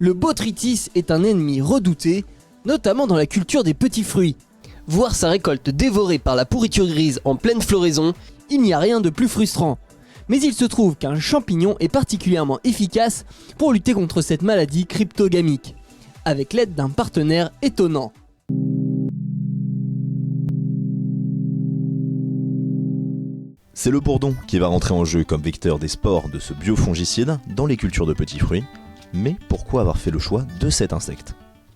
Le botrytis est un ennemi redouté, notamment dans la culture des petits fruits. Voir sa récolte dévorée par la pourriture grise en pleine floraison, il n'y a rien de plus frustrant. Mais il se trouve qu'un champignon est particulièrement efficace pour lutter contre cette maladie cryptogamique, avec l'aide d'un partenaire étonnant. C'est le bourdon qui va rentrer en jeu comme vecteur des spores de ce biofongicide dans les cultures de petits fruits. Mais pourquoi avoir fait le choix de cet insecte ?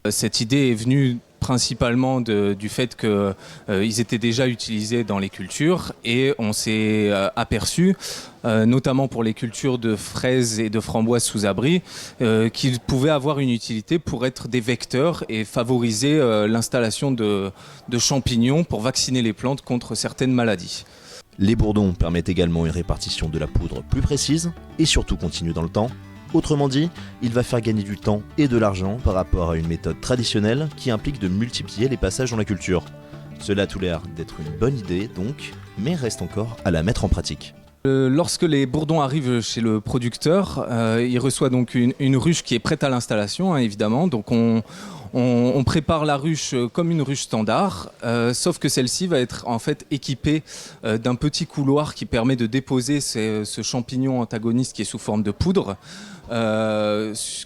Cette idée est venue principalement du fait qu'ils étaient déjà utilisés dans les cultures et on s'est aperçu, notamment pour les cultures de fraises et de framboises sous abri, qu'ils pouvaient avoir une utilité pour être des vecteurs et favoriser l'installation de champignons pour vacciner les plantes contre certaines maladies. Les bourdons permettent également une répartition de la poudre plus précise et surtout continue dans le temps. Autrement dit, il va faire gagner du temps et de l'argent par rapport à une méthode traditionnelle qui implique de multiplier les passages dans la culture. Cela a tout l'air d'être une bonne idée donc, mais reste encore à la mettre en pratique. Lorsque les bourdons arrivent chez le producteur, il reçoit donc une ruche qui est prête à l'installation, évidemment. Donc on prépare la ruche comme une ruche standard, sauf que celle-ci va être en fait équipée d'un petit couloir qui permet de déposer ce champignon antagoniste qui est sous forme de poudre,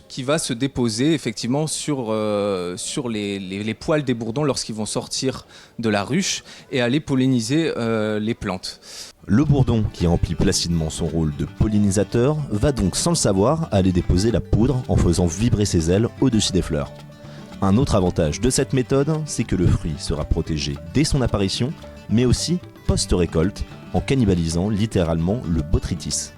qui va se déposer effectivement sur les poils des bourdons lorsqu'ils vont sortir de la ruche et aller polliniser les plantes. Le bourdon, qui remplit placidement son rôle de pollinisateur, va donc sans le savoir aller déposer la poudre en faisant vibrer ses ailes au-dessus des fleurs. Un autre avantage de cette méthode, c'est que le fruit sera protégé dès son apparition, mais aussi post-récolte, en cannibalisant littéralement le botrytis.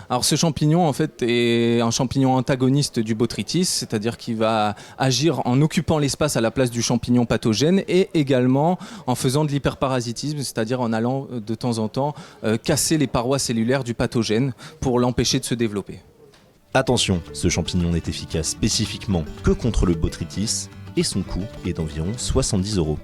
Alors ce champignon en fait est un champignon antagoniste du botrytis, c'est-à-dire qu'il va agir en occupant l'espace à la place du champignon pathogène et également en faisant de l'hyperparasitisme, c'est-à-dire en allant de temps en temps casser les parois cellulaires du pathogène pour l'empêcher de se développer. Attention, ce champignon n'est efficace spécifiquement que contre le botrytis et son coût est d'environ 70 €.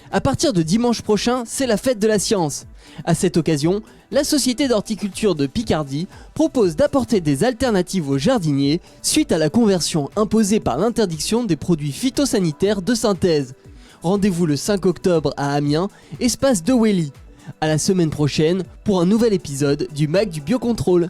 À partir de dimanche prochain, c'est la fête de la science. À cette occasion, la Société d'horticulture de Picardie propose d'apporter des alternatives aux jardiniers suite à la conversion imposée par l'interdiction des produits phytosanitaires de synthèse. Rendez-vous le 5 octobre à Amiens, espace de Welly. À la semaine prochaine pour un nouvel épisode du MAC du Biocontrôle.